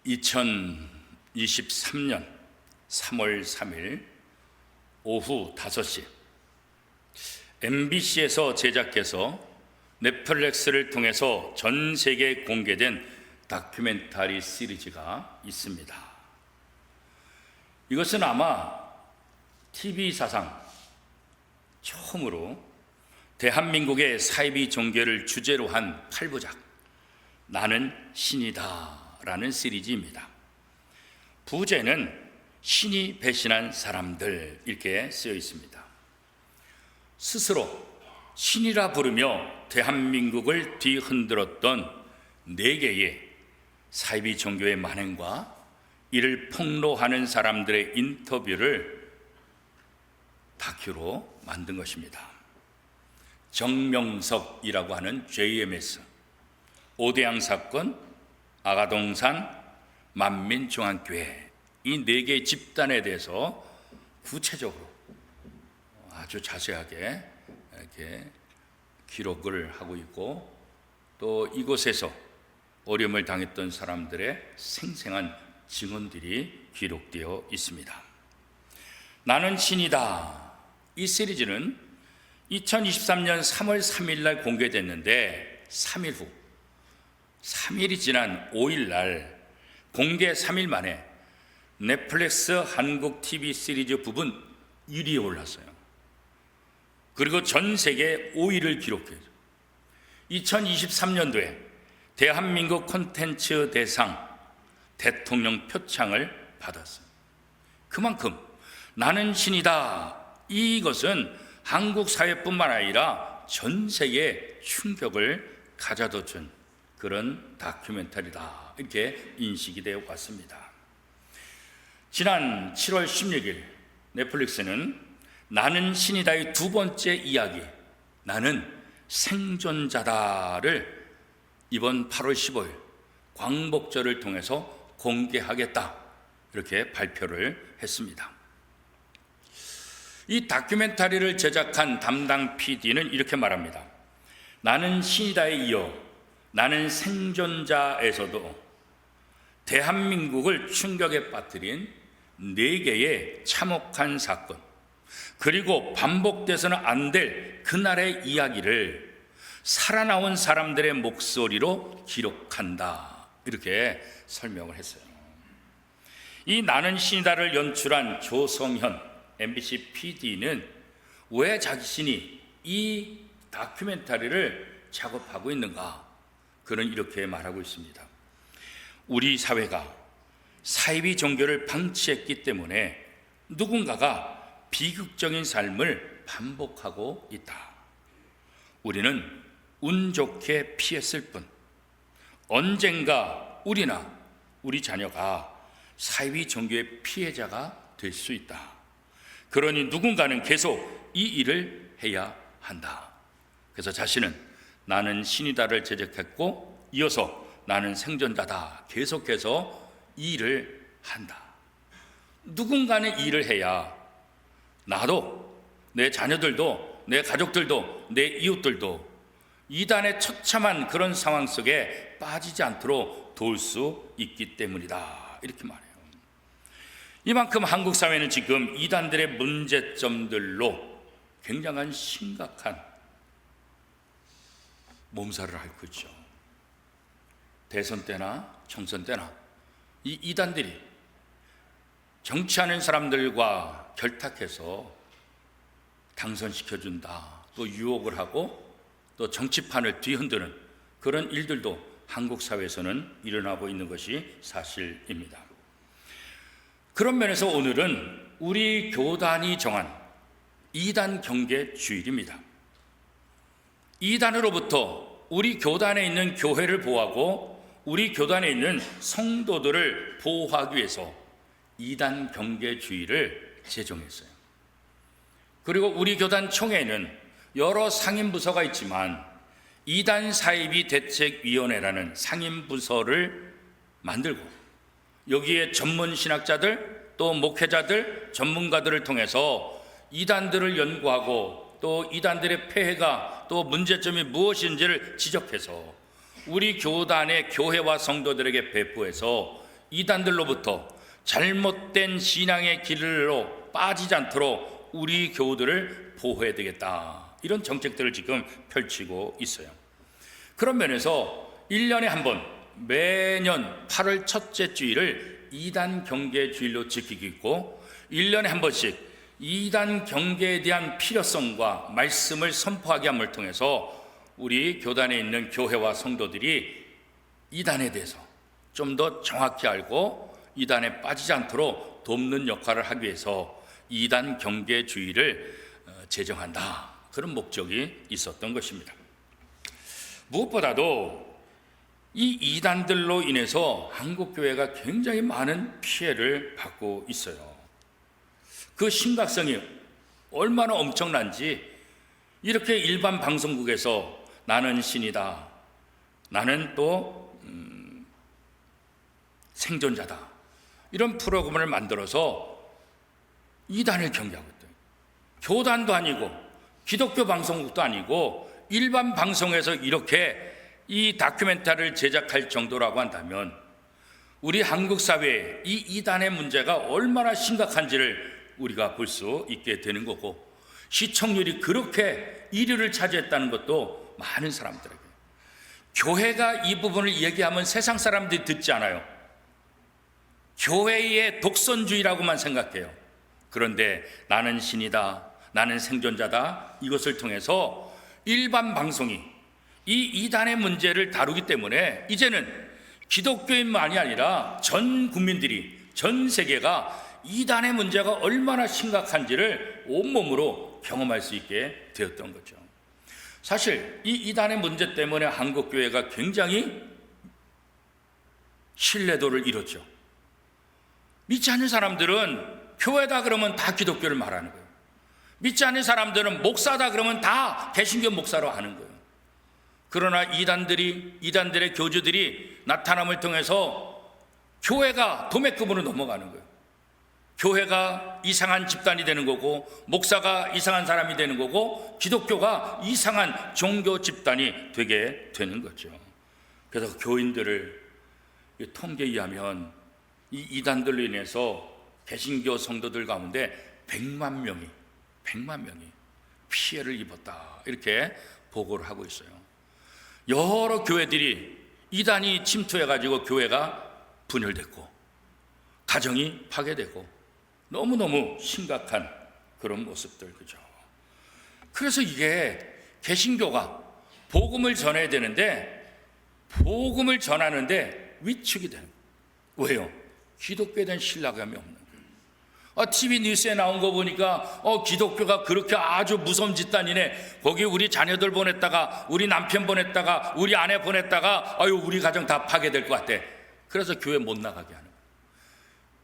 2023년 3월 3일 오후 5시 MBC에서 제작해서 넷플릭스를 통해서 전 세계에 공개된 다큐멘터리 시리즈가 있습니다. 이것은 아마 TV 사상 처음으로 대한민국의 사이비 종교를 주제로 한 8부작 나는 신이다 라는 시리즈입니다. 부제는 신이 배신한 사람들 이렇게 쓰여 있습니다. 스스로 신이라 부르며 대한민국을 뒤흔들었던 4개의 사이비 종교의 만행과 이를 폭로하는 사람들의 인터뷰를 다큐로 만든 것입니다. 정명석이라고 하는 JMS, 오대양 사건, 아가동산, 만민중앙교회 이 4개의 집단에 대해서 구체적으로 아주 자세하게 이렇게 기록을 하고 있고, 또 이곳에서 어려움을 당했던 사람들의 생생한 증언들이 기록되어 있습니다. 나는 신이다. 이 시리즈는 2023년 3월 3일 날 공개됐는데 3일 후 3일이 지난 5일 날 공개 3일 만에 넷플릭스 한국 TV 시리즈 부분 1위에 올랐어요. 그리고 전 세계 5위를 기록해요. 2023년도에 대한민국 콘텐츠 대상 대통령 표창을 받았어요. 그만큼 나는 신이다. 이것은 한국 사회뿐만 아니라 전 세계에 충격을 가져다 준 그런 다큐멘터리다 이렇게 인식이 되어 왔습니다. 지난 7월 16일 넷플릭스는 나는 신이다의 2번째 이야기 나는 생존자다를 이번 8월 15일 광복절을 통해서 공개하겠다 이렇게 발표를 했습니다. 이 다큐멘터리를 제작한 담당 PD는 이렇게 말합니다. 나는 신이다에 이어 나는 생존자에서도 대한민국을 충격에 빠뜨린 4개의 참혹한 사건, 그리고 반복돼서는 안 될 그날의 이야기를 살아나온 사람들의 목소리로 기록한다 이렇게 설명을 했어요. 이 나는 신이다를 연출한 조성현 MBC PD는 왜 자신이 이 다큐멘터리를 작업하고 있는가? 그는 이렇게 말하고 있습니다. 우리 사회가 사이비 종교를 방치했기 때문에 누군가가 비극적인 삶을 반복하고 있다. 우리는 운 좋게 피했을 뿐 언젠가 우리나 우리 자녀가 사이비 종교의 피해자가 될 수 있다. 그러니 누군가는 계속 이 일을 해야 한다. 그래서 자신은 나는 신이다를 제작했고 이어서 나는 생존자다 계속해서 이 일을 한다. 누군가는 이 일을 해야 나도 내 자녀들도 내 가족들도 내 이웃들도 이단의 처참한 그런 상황 속에 빠지지 않도록 도울 수 있기 때문이다 이렇게 말해요. 이만큼 한국 사회는 지금 이단들의 문제점들로 굉장한 심각한 몸살을 앓고 있죠. 대선 때나 총선 때나 이 이단들이 정치하는 사람들과 결탁해서 당선시켜준다, 또 유혹을 하고 또 정치판을 뒤흔드는 그런 일들도 한국 사회에서는 일어나고 있는 것이 사실입니다. 그런 면에서 오늘은 우리 교단이 정한 이단 경계 주일입니다. 이단으로부터 우리 교단에 있는 교회를 보호하고 우리 교단에 있는 성도들을 보호하기 위해서 이단 경계 주일을 제정했어요. 그리고 우리 교단 총회에는 여러 상임부서가 있지만 이단 사이비 대책위원회라는 상임부서를 만들고 여기에 전문 신학자들 또 목회자들 전문가들을 통해서 이단들을 연구하고 또 이단들의 폐해가 또 문제점이 무엇인지를 지적해서 우리 교단의 교회와 성도들에게 배포해서 이단들로부터 잘못된 신앙의 길로 빠지지 않도록 우리 교우들을 보호해야 되겠다. 이런 정책들을 지금 펼치고 있어요. 그런 면에서 1년에 한 번 매년 8월 첫째 주일을 이단 경계 주일로 지키고 있고 1년에 한 번씩 이단 경계에 대한 필요성과 말씀을 선포하게 함을 통해서 우리 교단에 있는 교회와 성도들이 이단에 대해서 좀 더 정확히 알고 이단에 빠지지 않도록 돕는 역할을 하기 위해서 이단 경계 주일을 제정한다. 그런 목적이 있었던 것입니다. 무엇보다도 이 이단들로 인해서 한국교회가 굉장히 많은 피해를 받고 있어요. 그 심각성이 얼마나 엄청난지 이렇게 일반 방송국에서 나는 신이다, 나는 또 생존자다, 이런 프로그램을 만들어서 이단을 경계하고 있다. 교단도 아니고 기독교 방송국도 아니고 일반 방송에서 이렇게 이 다큐멘터리를 제작할 정도라고 한다면 우리 한국 사회에 이 이단의 문제가 얼마나 심각한지를 우리가 볼 수 있게 되는 거고, 시청률이 그렇게 1위를 차지했다는 것도 많은 사람들에게, 교회가 이 부분을 얘기하면 세상 사람들이 듣지 않아요. 교회의 독선주의라고만 생각해요. 그런데 나는 신이다, 나는 생존자다, 이것을 통해서 일반 방송이 이 이단의 문제를 다루기 때문에 이제는 기독교인만이 아니라 전 국민들이, 전 세계가 이단의 문제가 얼마나 심각한지를 온몸으로 경험할 수 있게 되었던 거죠. 사실 이 이단의 문제 때문에 한국교회가 굉장히 신뢰도를 잃었죠. 믿지 않는 사람들은 교회다 그러면 다 기독교를 말하는 거예요. 믿지 않는 사람들은 목사다 그러면 다 개신교 목사로 하는 거예요. 그러나 이단들의 교주들이 나타남을 통해서 교회가 도매급으로 넘어가는 거예요. 교회가 이상한 집단이 되는 거고, 목사가 이상한 사람이 되는 거고, 기독교가 이상한 종교 집단이 되게 되는 거죠. 그래서 교인들을 통계에 의하면 이 이단들로 인해서 개신교 성도들 가운데 100만 명이 피해를 입었다, 이렇게 보고를 하고 있어요. 여러 교회들이 이단이 침투해가지고 교회가 분열됐고 가정이 파괴되고 너무너무 심각한 그런 모습들, 그죠? 그래서 이게 개신교가 복음을 전해야 되는데 복음을 전하는데 위축이 되는 거예요. 왜요? 기독교에 대한 신뢰감이 없는 거예요. TV 뉴스에 나온 거 보니까 기독교가 그렇게 아주 무서운 집단이네. 거기 우리 자녀들 보냈다가, 우리 남편 보냈다가, 우리 아내 보냈다가 우리 가정 다 파괴될 것 같아. 그래서 교회 못 나가게 하는 거예요.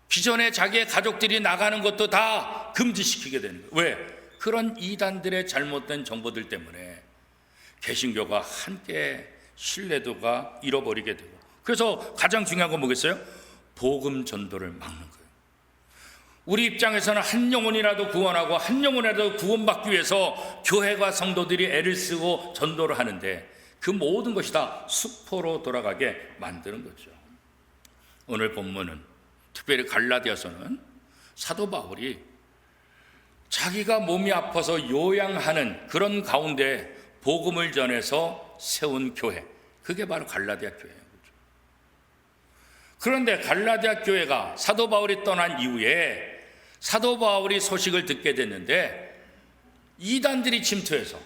기존에 자기의 가족들이 나가는 것도 다 금지시키게 되는 거예요. 왜? 그런 이단들의 잘못된 정보들 때문에 개신교가 함께 신뢰도가 잃어버리게 되고, 그래서 가장 중요한 건 뭐겠어요? 복음 전도를 막는 거예요. 우리 입장에서는 한 영혼이라도 구원하고 한 영혼이라도 구원받기 위해서 교회와 성도들이 애를 쓰고 전도를 하는데 그 모든 것이 다 수포로 돌아가게 만드는 거죠. 오늘 본문은 특별히 갈라디아서는 사도 바울이 자기가 몸이 아파서 요양하는 그런 가운데 복음을 전해서 세운 교회, 그게 바로 갈라디아 교회예요. 그런데 갈라디아 교회가 사도 바울이 떠난 이후에 사도 바울이 소식을 듣게 됐는데 이단들이 침투해서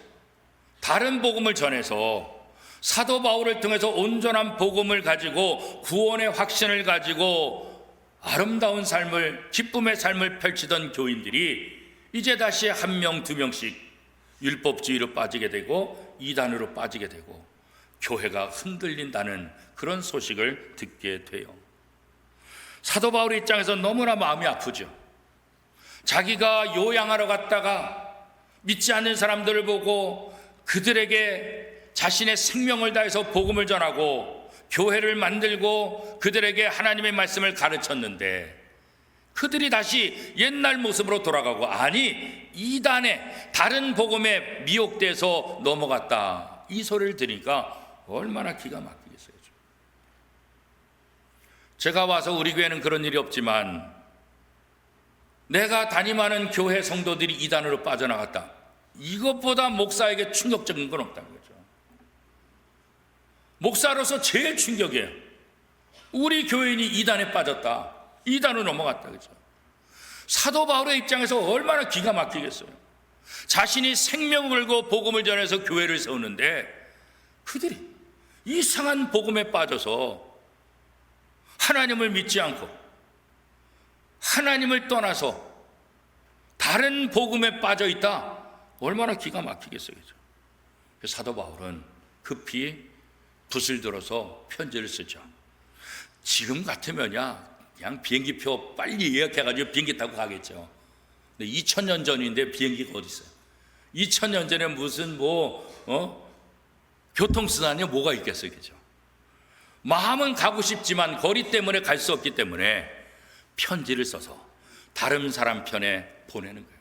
다른 복음을 전해서 사도 바울을 통해서 온전한 복음을 가지고 구원의 확신을 가지고 아름다운 삶을, 기쁨의 삶을 펼치던 교인들이 이제 다시 한 명, 두 명씩 율법주의로 빠지게 되고 이단으로 빠지게 되고 교회가 흔들린다는 그런 소식을 듣게 돼요. 사도 바울의 입장에서 너무나 마음이 아프죠. 자기가 요양하러 갔다가 믿지 않는 사람들을 보고 그들에게 자신의 생명을 다해서 복음을 전하고 교회를 만들고 그들에게 하나님의 말씀을 가르쳤는데 그들이 다시 옛날 모습으로 돌아가고, 아니 이단의 다른 복음에 미혹돼서 넘어갔다, 이 소리를 들으니까 얼마나 기가 막히겠어요. 제가 와서 우리 교회는 그런 일이 없지만 내가 담임하는 교회 성도들이 이단으로 빠져나갔다, 이것보다 목사에게 충격적인 건 없다는 거죠. 목사로서 제일 충격이에요. 우리 교인이 이단에 빠졌다, 이단으로 넘어갔다. 그죠? 사도 바울의 입장에서 얼마나 기가 막히겠어요. 자신이 생명을 걸고 복음을 전해서 교회를 세우는데 그들이 이상한 복음에 빠져서 하나님을 믿지 않고 하나님을 떠나서 다른 복음에 빠져 있다, 얼마나 기가 막히겠어요. 그죠? 사도 바울은 급히 붓을 들어서 편지를 쓰죠. 지금 같으면야 그냥 비행기표 빨리 예약해가지고 비행기 타고 가겠죠. 근데 2000년 전인데 비행기가 어디 있어요? 2000년 전에 무슨 교통수단이 뭐가 있겠어요. 그죠? 마음은 가고 싶지만 거리 때문에 갈 수 없기 때문에 편지를 써서 다른 사람 편에 보내는 거예요.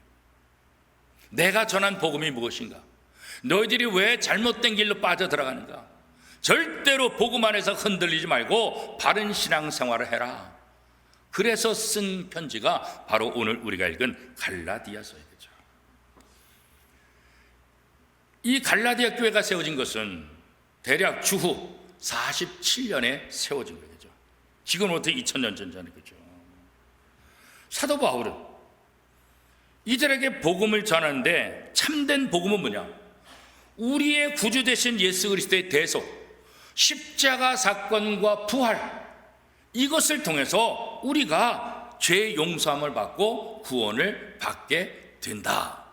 내가 전한 복음이 무엇인가? 너희들이 왜 잘못된 길로 빠져들어가는가? 절대로 복음 안에서 흔들리지 말고 바른 신앙생활을 해라. 그래서 쓴 편지가 바로 오늘 우리가 읽은 갈라디아서이죠. 이 갈라디아 교회가 세워진 것은 대략 주후 47년에 세워진 거죠. 지금부터 2000년 전이죠. 사도 바울은 이들에게 복음을 전하는데 참된 복음은 뭐냐? 우리의 구주 되신 예수 그리스도의 대속, 십자가 사건과 부활, 이것을 통해서 우리가 죄 용서함을 받고 구원을 받게 된다.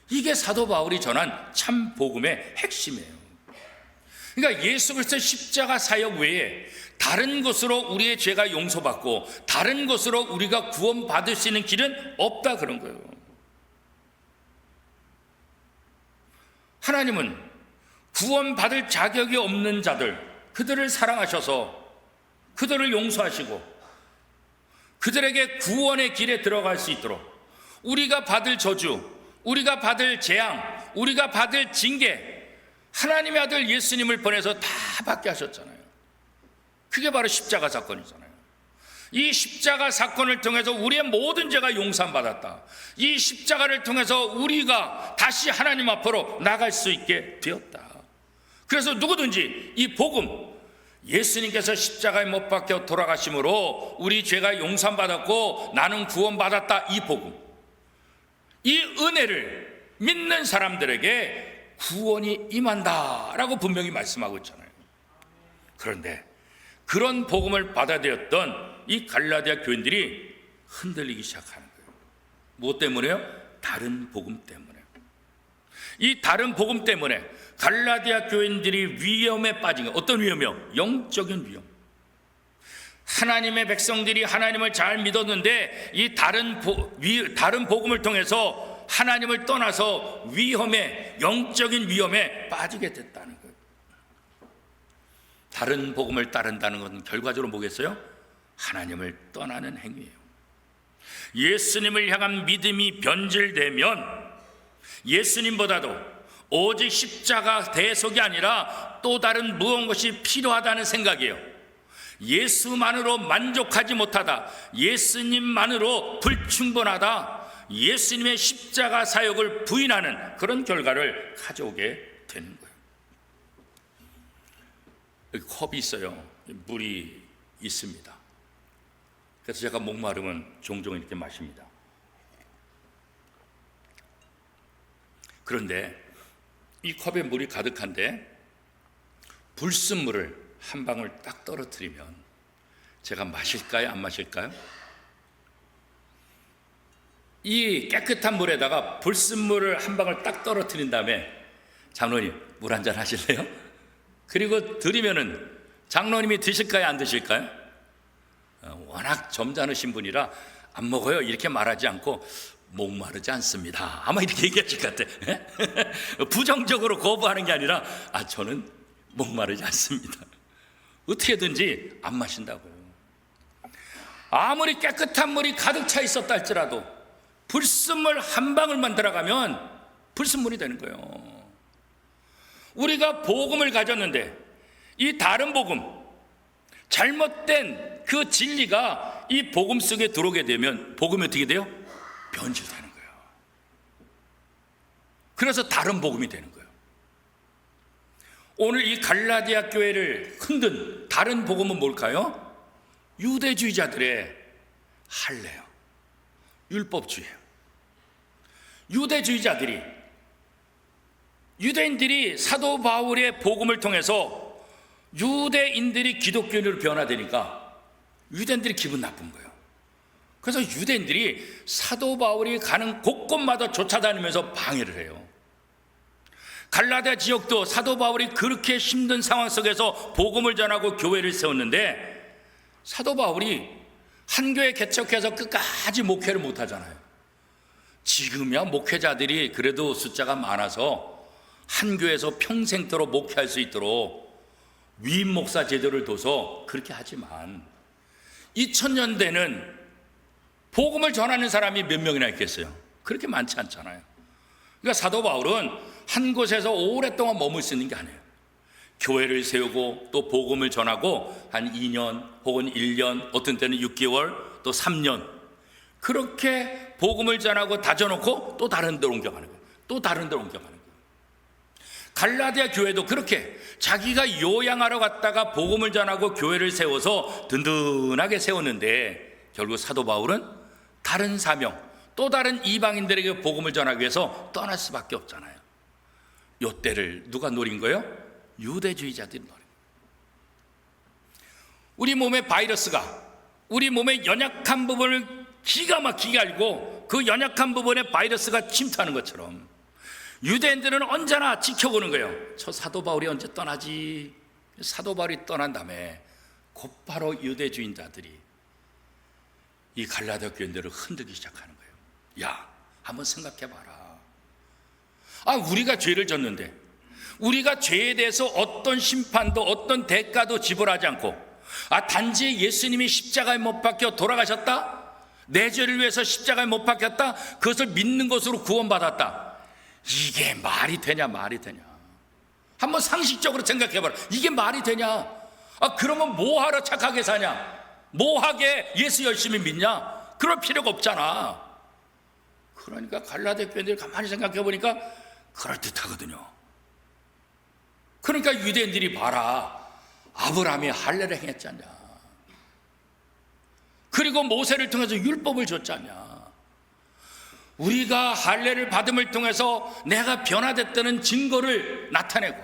이게 사도 바울이 전한 참 복음의 핵심이에요. 그러니까 예수 그리스도의 십자가 사역 외에 다른 것으로 우리의 죄가 용서받고 다른 것으로 우리가 구원받을 수 있는 길은 없다, 그런 거예요. 하나님은 구원받을 자격이 없는 자들, 그들을 사랑하셔서 그들을 용서하시고 그들에게 구원의 길에 들어갈 수 있도록 우리가 받을 저주, 우리가 받을 재앙, 우리가 받을 징계, 하나님의 아들 예수님을 보내서 다 받게 하셨잖아요. 그게 바로 십자가 사건이잖아요. 이 십자가 사건을 통해서 우리의 모든 죄가 용서받았다. 이 십자가를 통해서 우리가 다시 하나님 앞으로 나갈 수 있게 되었다. 그래서 누구든지 이 복음, 예수님께서 십자가에 못 박혀 돌아가심으로 우리 죄가 용서받았고 나는 구원받았다, 이 복음, 이 은혜를 믿는 사람들에게 구원이 임한다라고 분명히 말씀하고 있잖아요. 그런데 그런 복음을 받아들였던 이 갈라디아 교인들이 흔들리기 시작하는 거예요. 무엇 때문에요? 다른 복음 때문에. 이 다른 복음 때문에 갈라디아 교인들이 위험에 빠진 거예요. 어떤 위험이요? 영적인 위험. 하나님의 백성들이 하나님을 잘 믿었는데 이 다른 복음을 통해서 하나님을 떠나서 위험에, 영적인 위험에 빠지게 됐다는 거예요. 다른 복음을 따른다는 것은 결과적으로 뭐겠어요? 하나님을 떠나는 행위예요. 예수님을 향한 믿음이 변질되면 예수님보다도 오직 십자가 대속이 아니라 또 다른 무엇이 필요하다는 생각이에요. 예수만으로 만족하지 못하다, 예수님만으로 불충분하다, 예수님의 십자가 사역을 부인하는 그런 결과를 가져오게 되는 거예요. 여기 컵이 있어요. 물이 있습니다. 그래서 제가 목마르면 종종 이렇게 마십니다. 그런데 이 컵에 물이 가득한데 불순물을 한 방울 딱 떨어뜨리면 제가 마실까요? 안 마실까요? 이 깨끗한 물에다가 불순물을 한 방울 딱 떨어뜨린 다음에 장로님 물 한잔 하실래요? 그리고 드리면은 장로님이 드실까요? 안 드실까요? 워낙 점잖으신 분이라 안 먹어요 이렇게 말하지 않고 목마르지 않습니다 아마 이렇게 얘기하실 것 같아. 부정적으로 거부하는 게 아니라 저는 목마르지 않습니다. 어떻게든지 안 마신다고요. 아무리 깨끗한 물이 가득 차 있었다 할지라도 불순물 한 방울만 들어가면 불순물이 되는 거예요. 우리가 복음을 가졌는데 이 다른 복음, 잘못된 그 진리가 이 복음 속에 들어오게 되면 복음이 어떻게 돼요? 변질되는 거예요. 그래서 다른 복음이 되는 거예요. 오늘 이 갈라디아 교회를 흔든 다른 복음은 뭘까요? 유대주의자들의 할례요. 율법주의예요. 유대인들이 사도 바울의 복음을 통해서 유대인들이 기독교인으로 변화되니까 유대인들이 기분 나쁜 거예요. 그래서 유대인들이 사도 바울이 가는 곳곳마다 쫓아다니면서 방해를 해요. 갈라디아 지역도 사도 바울이 그렇게 힘든 상황 속에서 복음을 전하고 교회를 세웠는데 사도 바울이 한 교회 개척해서 끝까지 목회를 못 하잖아요. 지금이야 목회자들이 그래도 숫자가 많아서 한 교회에서 평생도록 목회할 수 있도록 위임 목사 제도를 둬서 그렇게 하지만 2000년대는 복음을 전하는 사람이 몇 명이나 있겠어요? 그렇게 많지 않잖아요. 그러니까 사도 바울은 한 곳에서 오랫동안 머물 수 있는 게 아니에요. 교회를 세우고 또 복음을 전하고 한 2년 혹은 1년, 어떤 때는 6개월 또 3년 그렇게 복음을 전하고 다져놓고 또 다른 데로 옮겨가는 거예요. 또 다른 데로 옮겨가는 거예요. 갈라디아 교회도 그렇게 자기가 요양하러 갔다가 복음을 전하고 교회를 세워서 든든하게 세웠는데 결국 사도 바울은 다른 사명, 또 다른 이방인들에게 복음을 전하기 위해서 떠날 수밖에 없잖아요. 요 때를 누가 노린 거예요? 유대주의자들이 노린 거예요. 우리 몸의 바이러스가 우리 몸의 연약한 부분을 기가 막히게 알고 그 연약한 부분에 바이러스가 침투하는 것처럼 유대인들은 언제나 지켜보는 거예요. 저 사도 바울이 언제 떠나지? 사도 바울이 떠난 다음에 곧바로 유대주의자들이 이 갈라디아 교인들을 흔들기 시작하는 거예요. 야, 한번 생각해봐라. 우리가 죄를 졌는데 우리가 죄에 대해서 어떤 심판도 어떤 대가도 지불하지 않고 단지 예수님이 십자가에 못 박혀 돌아가셨다? 내 죄를 위해서 십자가에 못 박혔다? 그것을 믿는 것으로 구원받았다. 이게 말이 되냐? 한번 상식적으로 생각해봐라. 이게 말이 되냐? 그러면 뭐하러 착하게 사냐? 뭐하게 예수 열심히 믿냐? 그럴 필요가 없잖아. 그러니까 갈라디아 교인들이 가만히 생각해보니까 그럴듯하거든요. 그러니까 유대인들이 봐라, 아브라함이 할례를 행했잖냐, 그리고 모세를 통해서 율법을 줬잖냐. 우리가 할례를 받음을 통해서 내가 변화됐다는 증거를 나타내고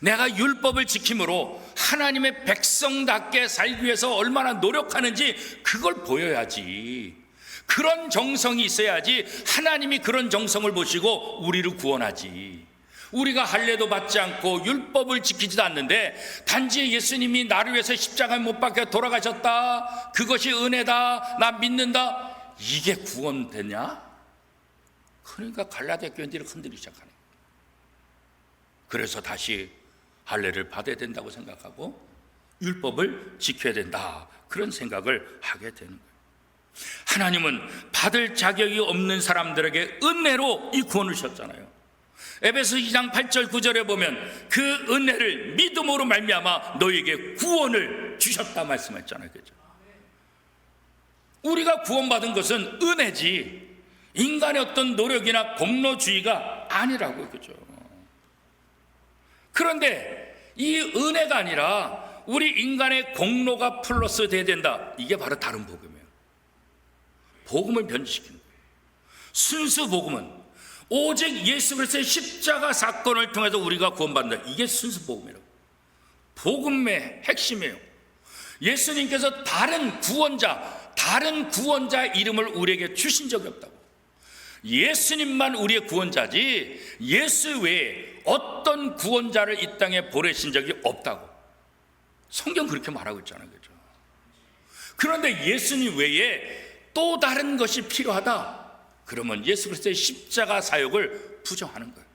내가 율법을 지킴으로 하나님의 백성답게 살기 위해서 얼마나 노력하는지 그걸 보여야지. 그런 정성이 있어야지 하나님이 그런 정성을 보시고 우리를 구원하지. 우리가 할례도 받지 않고 율법을 지키지도 않는데 단지 예수님이 나를 위해서 십자가에 못 박혀 돌아가셨다, 그것이 은혜다, 나 믿는다, 이게 구원되냐? 그러니까 갈라디아 교인들이 흔들리기 시작하네. 그래서 다시 할례를 받아야 된다고 생각하고 율법을 지켜야 된다, 그런 생각을 하게 되는 거예요. 하나님은 받을 자격이 없는 사람들에게 은혜로 이 구원을 주셨잖아요. 에베소 2장 8절 9절에 보면 그 은혜를 믿음으로 말미암아 너희에게 구원을 주셨다 말씀했잖아요. 그죠? 우리가 구원받은 것은 은혜지 인간의 어떤 노력이나 공로주의가 아니라고요. 그죠? 그런데 이 은혜가 아니라 우리 인간의 공로가 플러스 돼야 된다. 이게 바로 다른 복음이에요. 복음을 변질시키는 거예요. 순수 복음은 오직 예수 그리스도의 십자가 사건을 통해서 우리가 구원받는다. 이게 순수 복음이라고. 복음의 핵심이에요. 예수님께서 다른 구원자 이름을 우리에게 주신 적이 없다고. 예수님만 우리의 구원자지 예수 외에 어떤 구원자를 이 땅에 보내신 적이 없다고 성경 그렇게 말하고 있잖아요. 그죠? 그런데 예수님 외에 또 다른 것이 필요하다. 그러면 예수 그리스도의 십자가 사역을 부정하는 거예요.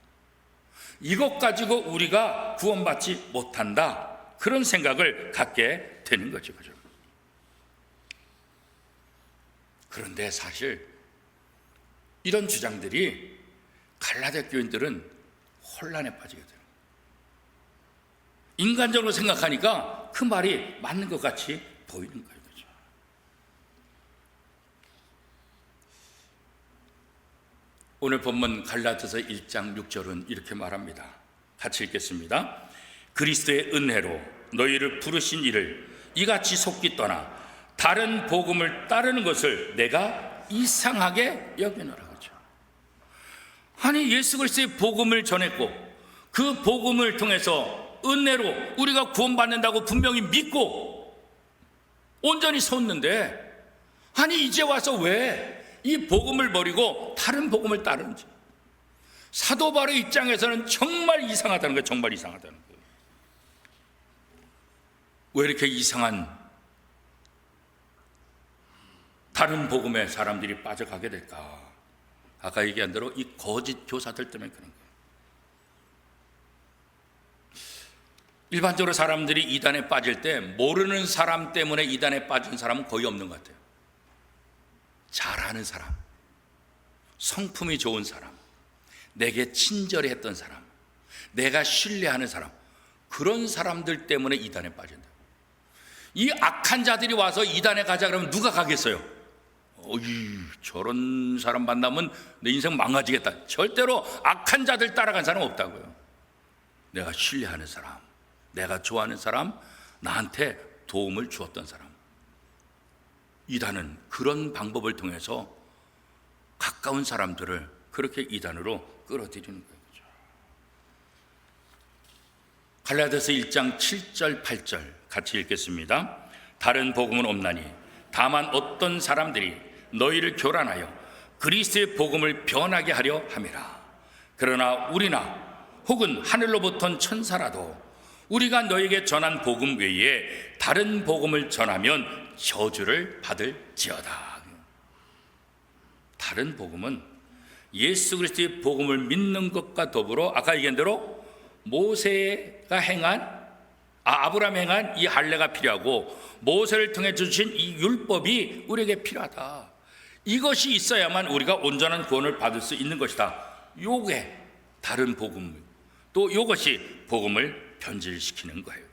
이것 가지고 우리가 구원받지 못한다, 그런 생각을 갖게 되는 거죠. 그죠? 그런데 사실 이런 주장들이 갈라디아 교인들은 혼란에 빠지게 돼요. 인간적으로 생각하니까 그 말이 맞는 것 같이 보이는 거예요. 그죠? 오늘 본문 갈라디아서 1장 6절은 이렇게 말합니다. 같이 읽겠습니다. 그리스도의 은혜로 너희를 부르신 이를 이같이 속기 떠나 다른 복음을 따르는 것을 내가 이상하게 여기노라. 그죠? 아니, 예수 그리스도의 복음을 전했고 그 복음을 통해서 은혜로 우리가 구원받는다고 분명히 믿고 온전히 섰는데, 아니 이제 와서 왜 이 복음을 버리고 다른 복음을 따르는지. 사도 바울의 입장에서는 정말 이상하다는 거예요. 정말 이상하다는 거예요. 왜 이렇게 이상한 다른 복음에 사람들이 빠져가게 될까? 아까 얘기한 대로 이 거짓 교사들 때문에 그런 거예요. 일반적으로 사람들이 이단에 빠질 때 모르는 사람 때문에 이단에 빠진 사람은 거의 없는 것 같아요. 잘하는 사람, 성품이 좋은 사람, 내게 친절히 했던 사람, 내가 신뢰하는 사람, 그런 사람들 때문에 이단에 빠진다. 이 악한 자들이 와서 이단에 가자 그러면 누가 가겠어요? 저런 사람 만나면 내 인생 망가지겠다. 절대로 악한 자들 따라간 사람 없다고요. 내가 신뢰하는 사람, 내가 좋아하는 사람, 나한테 도움을 주었던 사람. 이단은 그런 방법을 통해서 가까운 사람들을 그렇게 이단으로 끌어들이는 거예요. 갈라디아서 1장 7절 8절 같이 읽겠습니다. 다른 복음은 없나니 다만 어떤 사람들이 너희를 교란하여 그리스도의 복음을 변하게 하려 함이라. 그러나 우리나 혹은 하늘로부터 천사라도 우리가 너에게 전한 복음 외에 다른 복음을 전하면 저주를 받을지어다. 다른 복음은 예수 그리스도의 복음을 믿는 것과 더불어 아까 얘기한 대로 모세가 행한 아브라함이 행한 이 할례가 필요하고 모세를 통해 주신 이 율법이 우리에게 필요하다. 이것이 있어야만 우리가 온전한 구원을 받을 수 있는 것이다. 요게 다른 복음, 또 이것이 복음을 변질시키는 거예요.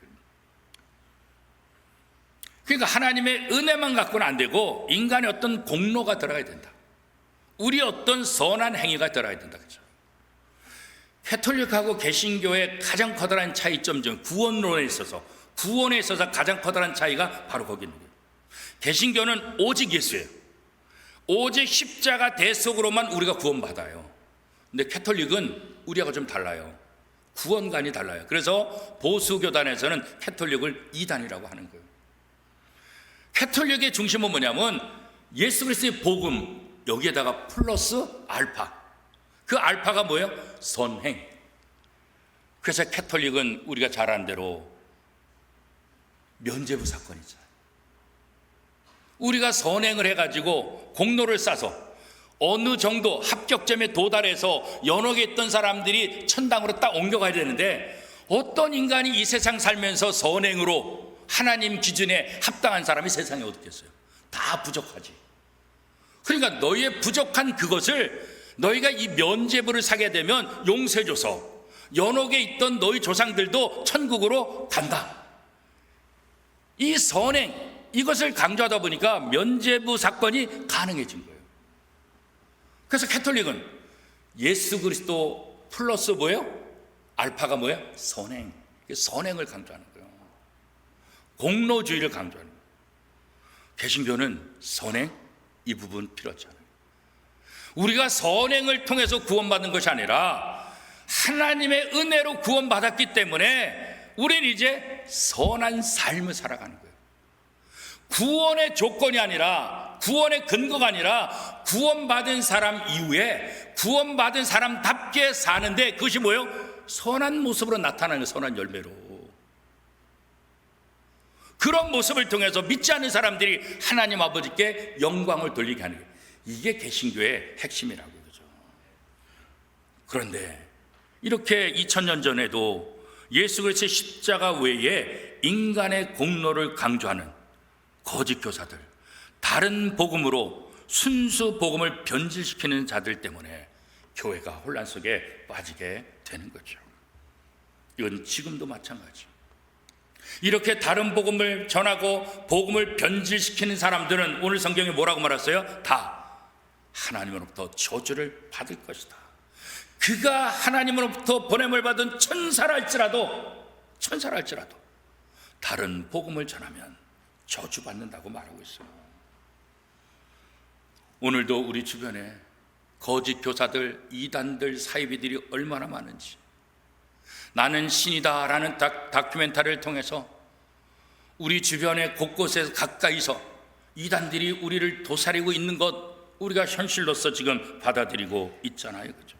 그러니까 하나님의 은혜만 갖고는 안 되고 인간의 어떤 공로가 들어가야 된다. 우리 어떤 선한 행위가 들어가야 된다. 그렇죠? 캐톨릭하고 개신교의 가장 커다란 차이점 중 구원에 있어서 가장 커다란 차이가 바로 거기 있는 거예요. 개신교는 오직 예수예요. 오직 십자가 대속으로만 우리가 구원받아요. 근데 캐톨릭은 우리하고 좀 달라요. 구원관이 달라요. 그래서 보수교단에서는 캐톨릭을 이단이라고 하는 거예요. 캐톨릭의 중심은 뭐냐면 예수 그리스도의 복음, 여기에다가 플러스 알파. 그 알파가 뭐예요? 선행. 그래서 캐톨릭은 우리가 잘 아는 대로 면죄부 사건이죠. 우리가 선행을 해가지고 공로를 쌓아서 어느 정도 합격점에 도달해서 연옥에 있던 사람들이 천당으로 딱 옮겨가야 되는데, 어떤 인간이 이 세상 살면서 선행으로 하나님 기준에 합당한 사람이 세상에 어디 있겠어요? 다 부족하지. 그러니까 너희의 부족한 그것을 너희가 이 면죄부를 사게 되면 용서해줘서 연옥에 있던 너희 조상들도 천국으로 간다. 이 선행, 이것을 강조하다 보니까 면죄부 사건이 가능해진 거예요. 그래서 캐톨릭은 예수 그리스도 플러스 뭐예요? 알파가 뭐예요? 선행. 선행을 강조하는 거예요. 공로주의를 강조하는 거예요. 개신교는 선행, 이 부분 필요하잖아요. 우리가 선행을 통해서 구원받는 것이 아니라 하나님의 은혜로 구원받았기 때문에 우리는 이제 선한 삶을 살아가는 거예요. 구원의 조건이 아니라, 구원의 근거가 아니라 구원받은 사람 이후에 구원받은 사람답게 사는데, 그것이 뭐예요? 선한 모습으로 나타나는 선한 열매로. 그런 모습을 통해서 믿지 않는 사람들이 하나님 아버지께 영광을 돌리게 하는 거예요. 이게 개신교의 핵심이라고 그러죠. 그런데 이렇게 2000년 전에도 예수 그리스도의 십자가 외에 인간의 공로를 강조하는 거짓 교사들, 다른 복음으로 순수 복음을 변질시키는 자들 때문에 교회가 혼란 속에 빠지게 되는 거죠. 이건 지금도 마찬가지죠. 이렇게 다른 복음을 전하고 복음을 변질시키는 사람들은 오늘 성경에 뭐라고 말했어요? 다 하나님으로부터 저주를 받을 것이다. 그가 하나님으로부터 보냄을 받은 천사랄지라도 다른 복음을 전하면 저주받는다고 말하고 있어요. 오늘도 우리 주변에 거짓 교사들, 이단들, 사이비들이 얼마나 많은지, 나는 신이다 라는 다큐멘터리를 통해서 우리 주변의 곳곳에서 가까이서 이단들이 우리를 도사리고 있는 것 우리가 현실로서 지금 받아들이고 있잖아요. 그죠?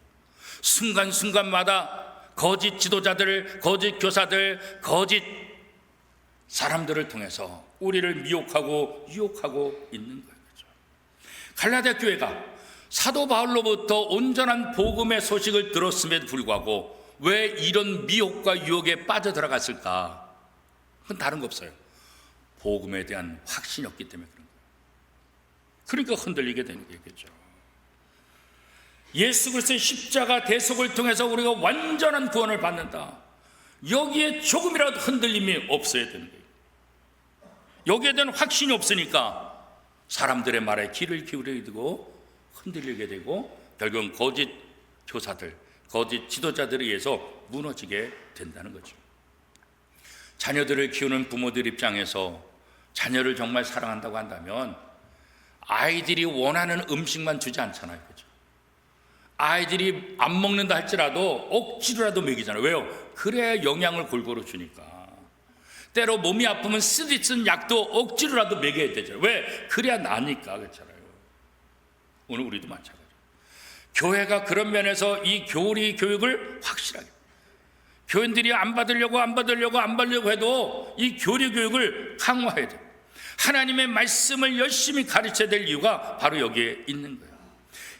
순간순간마다 거짓 지도자들, 거짓 교사들, 거짓 사람들을 통해서 우리를 미혹하고 유혹하고 있는 거예요. 그죠? 갈라디아 교회가 사도 바울로부터 온전한 복음의 소식을 들었음에도 불구하고 왜 이런 미혹과 유혹에 빠져들어갔을까? 그건 다른 거 없어요. 복음에 대한 확신이 없기 때문에 그런 거예요. 그러니까 흔들리게 되는 거겠죠. 예수 그리스도의 십자가 대속을 통해서 우리가 완전한 구원을 받는다. 여기에 조금이라도 흔들림이 없어야 되는 거예요. 여기에 대한 확신이 없으니까 사람들의 말에 귀를 기울이게 되고 흔들리게 되고 결국은 거짓 교사들, 거짓 지도자들에 의해서 무너지게 된다는 거죠. 자녀들을 키우는 부모들 입장에서 자녀를 정말 사랑한다고 한다면 아이들이 원하는 음식만 주지 않잖아요. 그죠? 아이들이 안 먹는다 할지라도 억지로라도 먹이잖아요. 왜요? 그래야 영양을 골고루 주니까. 때로 몸이 아프면 쓰디쓴 약도 억지로라도 먹여야 되잖아요. 왜? 그래야 나으니까. 그렇잖아요. 오늘 우리도 마찬가지예요. 교회가 그런 면에서 이 교리 교육을 확실하게, 교인들이 안 받으려고 해도 이 교리 교육을 강화해야 돼요. 하나님의 말씀을 열심히 가르쳐야 될 이유가 바로 여기에 있는 거예요.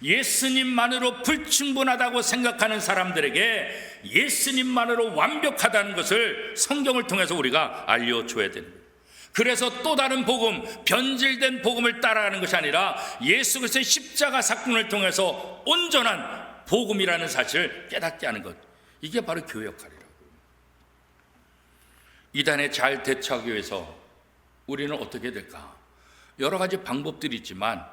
예수님만으로 불충분하다고 생각하는 사람들에게 예수님만으로 완벽하다는 것을 성경을 통해서 우리가 알려줘야 되는 거예요. 그래서 또 다른 복음, 변질된 복음을 따라가는 것이 아니라 예수 그리스도의 십자가 사건을 통해서 온전한 복음이라는 사실을 깨닫게 하는 것, 이게 바로 교회 역할이라고. 이단에 잘 대처하기 위해서 우리는 어떻게 될까? 여러 가지 방법들이 있지만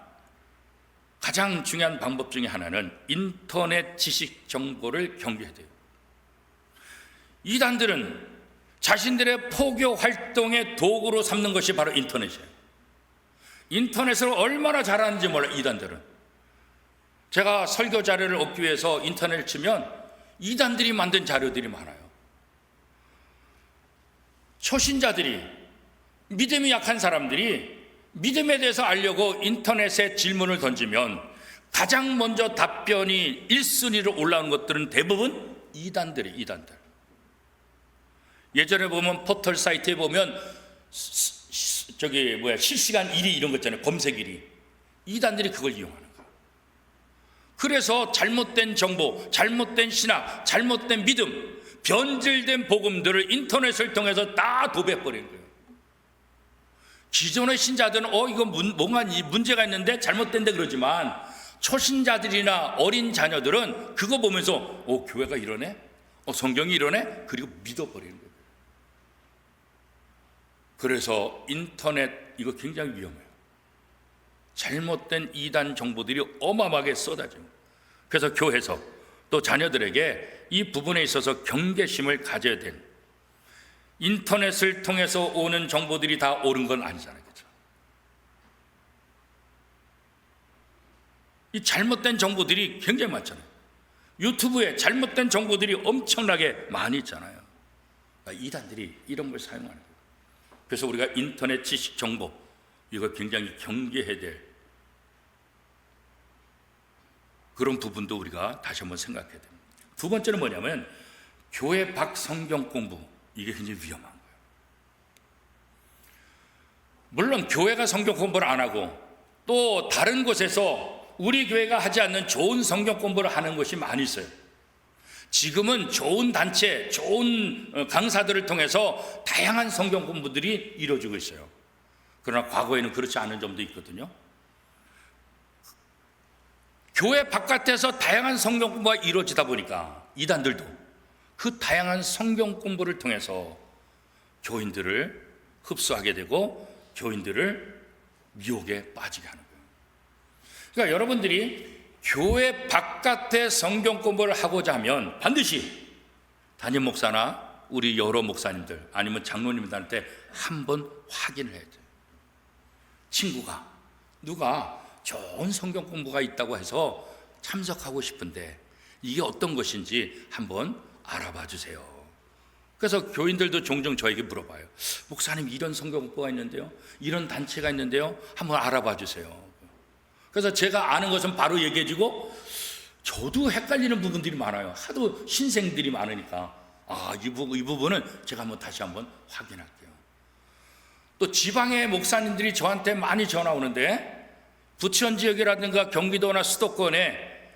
가장 중요한 방법 중에 하나는 인터넷 지식 정보를 경계해야 돼요. 이단들은 자신들의 포교 활동의 도구로 삼는 것이 바로 인터넷이에요. 인터넷을 얼마나 잘하는지 몰라요, 이단들은. 제가 설교 자료를 얻기 위해서 인터넷을 치면 이단들이 만든 자료들이 많아요. 초신자들이, 믿음이 약한 사람들이 믿음에 대해서 알려고 인터넷에 질문을 던지면 가장 먼저 답변이 1순위로 올라오는 것들은 대부분 이단들이에요. 이단들. 예전에 보면 포털 사이트에 보면 실시간 1위 이런 거 있잖아요. 검색 1위. 이단들이 그걸 이용하는 거야. 그래서 잘못된 정보, 잘못된 신학, 잘못된 믿음, 변질된 복음들을 인터넷을 통해서 다 도배해버린 거예요. 기존의 신자들은 이거 뭔가 문제가 있는데 잘못된데 그러지만 초신자들이나 어린 자녀들은 그거 보면서 교회가 이러네? 성경이 이러네? 그리고 믿어버리는 거예요. 그래서 인터넷 이거 굉장히 위험해요. 잘못된 이단 정보들이 어마어마하게 쏟아져요. 그래서 교회에서 또 자녀들에게 이 부분에 있어서 경계심을 가져야 돼요. 인터넷을 통해서 오는 정보들이 다 옳은 건 아니잖아요. 그렇죠? 이 잘못된 정보들이 굉장히 많잖아요. 유튜브에 잘못된 정보들이 엄청나게 많이 있잖아요. 이단들이 이런 걸 사용하는 거예요. 그래서 우리가 인터넷 지식 정보, 이거 굉장히 경계해야 될 그런 부분도 우리가 다시 한번 생각해야 됩니다. 두 번째는 뭐냐면 교회 밖 성경 공부, 이게 굉장히 위험한 거예요. 물론 교회가 성경 공부를 안 하고 또 다른 곳에서 우리 교회가 하지 않는 좋은 성경 공부를 하는 것이 많이 있어요. 지금은 좋은 단체, 좋은 강사들을 통해서 다양한 성경 공부들이 이루어지고 있어요. 그러나 과거에는 그렇지 않은 점도 있거든요. 교회 바깥에서 다양한 성경 공부가 이루어지다 보니까 이단들도 그 다양한 성경 공부를 통해서 교인들을 흡수하게 되고 교인들을 미혹에 빠지게 하는 거예요. 그러니까 여러분들이 교회 바깥에 성경 공부를 하고자 하면 반드시 담임 목사나 우리 여러 목사님들 아니면 장로님들한테 한번 확인을 해야 돼요. 친구가 누가 좋은 성경 공부가 있다고 해서 참석하고 싶은데 이게 어떤 것인지 한번 알아봐 주세요. 그래서 교인들도 종종 저에게 물어봐요. 목사님, 이런 성경 공부가 있는데요, 이런 단체가 있는데요, 한번 알아봐 주세요. 그래서 제가 아는 것은 바로 얘기해 주고, 저도 헷갈리는 부분들이 많아요. 하도 신생들이 많으니까 이 부분은 제가 다시 한번 확인할게요. 또 지방의 목사님들이 저한테 많이 전화 오는데, 부천 지역이라든가 경기도나 수도권에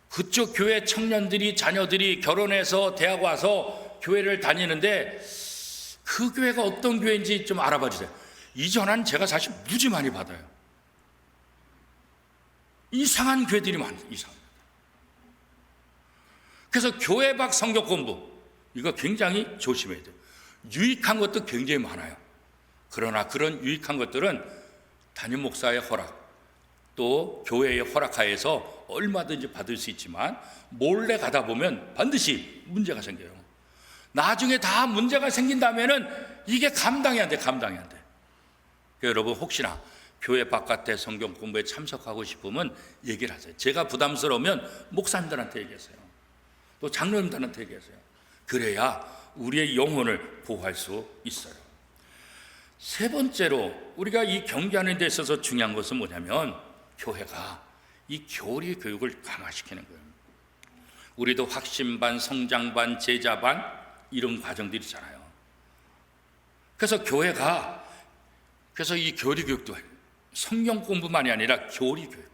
그쪽 교회 청년들이, 자녀들이 결혼해서 대학 와서 교회를 다니는데 그 교회가 어떤 교회인지 좀 알아봐 주세요. 이 전화는 제가 사실 무지 많이 받아요. 이상한 교회들이 많아요. 이상한. 그래서 교회 밖 성경 공부, 이거 굉장히 조심해야 돼요. 유익한 것도 굉장히 많아요. 그러나 그런 유익한 것들은 담임 목사의 허락, 또 교회의 허락하에서 얼마든지 받을 수 있지만 몰래 가다 보면 반드시 문제가 생겨요. 나중에 다 문제가 생긴다면은 이게 감당이 안 돼. 그러니까 여러분, 혹시나 교회 바깥에 성경 공부에 참석하고 싶으면 얘기를 하세요. 제가 부담스러우면 목사님들한테 얘기하세요. 또 장로님들한테 얘기하세요. 그래야 우리의 영혼을 보호할 수 있어요. 세 번째로 우리가 이 경계하는 데 있어서 중요한 것은 뭐냐면, 교회가 이 교리 교육을 강화시키는 거예요. 우리도 확신반, 성장반, 제자반 이런 과정들이 있잖아요. 그래서 교회가 이 교리 교육도 해요. 성경 공부만이 아니라 교리 교육.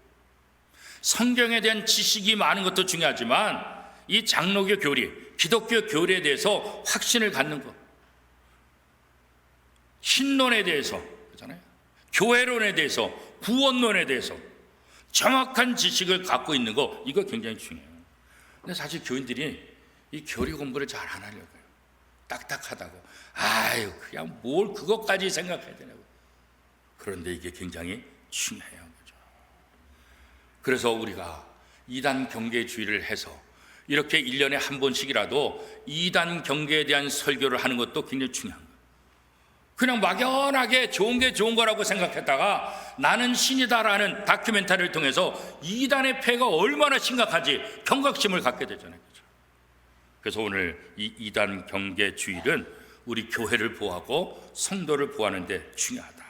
성경에 대한 지식이 많은 것도 중요하지만 이 장로교 교리, 기독교 교리에 대해서 확신을 갖는 것, 신론에 대해서, 그렇잖아요. 교회론에 대해서, 구원론에 대해서 정확한 지식을 갖고 있는 거, 이거 굉장히 중요해요. 근데 사실 교인들이 이 교리 공부를 잘 안 하려고요. 딱딱하다고. 그냥 뭘 그것까지 생각해야 되냐고. 그런데 이게 굉장히 중요해요. 그죠? 그래서 우리가 이단 경계주의를 해서 이렇게 1년에 한 번씩이라도 이단 경계에 대한 설교를 하는 것도 굉장히 중요한 거예요. 그냥 막연하게 좋은 게 좋은 거라고 생각했다가 나는 신이다라는 다큐멘터리를 통해서 이단의 폐해가 얼마나 심각한지 경각심을 갖게 되잖아요. 그렇죠? 그래서 오늘 이 이단 경계주의는 우리 교회를 보호하고 성도를 보호하는 데 중요하다.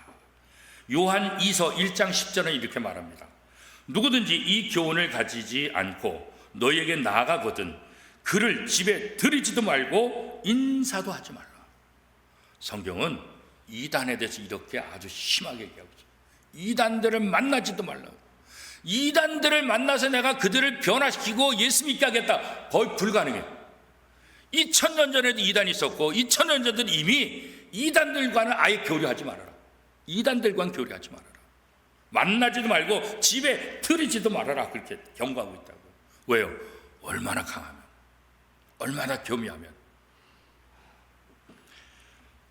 요한 2서 1장 10절은 이렇게 말합니다. 누구든지 이 교훈을 가지지 않고 너희에게 나아가거든 그를 집에 들이지도 말고 인사도 하지 말라. 성경은 이단에 대해서 이렇게 아주 심하게 얘기하고 있어요. 이단들을 만나지도 말라고. 이단들을 만나서 내가 그들을 변화시키고 예수 믿게 하겠다, 거의 불가능해요. 2000년 전에도 이단이 있었고 2000년 전에도 이미 이단들과는 아예 교류하지 말아라. 이단들과는 교류하지 말아라. 만나지도 말고 집에 들이지도 말아라. 그렇게 경고하고 있다고. 왜요? 얼마나 강하면, 얼마나 교미하면.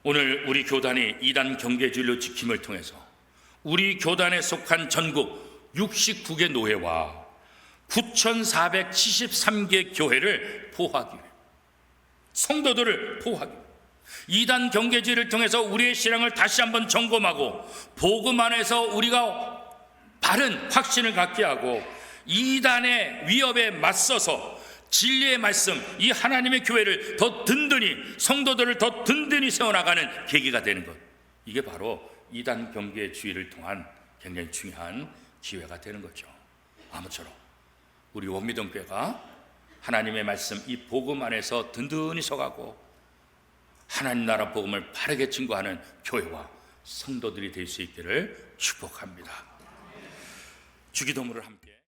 오늘 우리 교단이 이단 경계주의로 지킴을 통해서 우리 교단에 속한 전국 69개 노회와 9,473개 교회를 보호하기 위해, 성도들을 보호하기 위해, 이단 경계주의를 통해서 우리의 신앙을 다시 한번 점검하고 복음 안에서 우리가 바른 확신을 갖게 하고 이단의 위협에 맞서서 진리의 말씀, 이 하나님의 교회를 더 든든히, 성도들을 더 든든히 세워나가는 계기가 되는 것, 이게 바로 이단 경계주의를 통한 굉장히 중요한 기회가 되는 거죠. 아무쪼록 우리 원미동교회가 하나님의 말씀, 이 복음 안에서 든든히 서가고 하나님 나라 복음을 바르게 증거하는 교회와 성도들이 될 수 있기를 축복합니다. 주기도문을 함께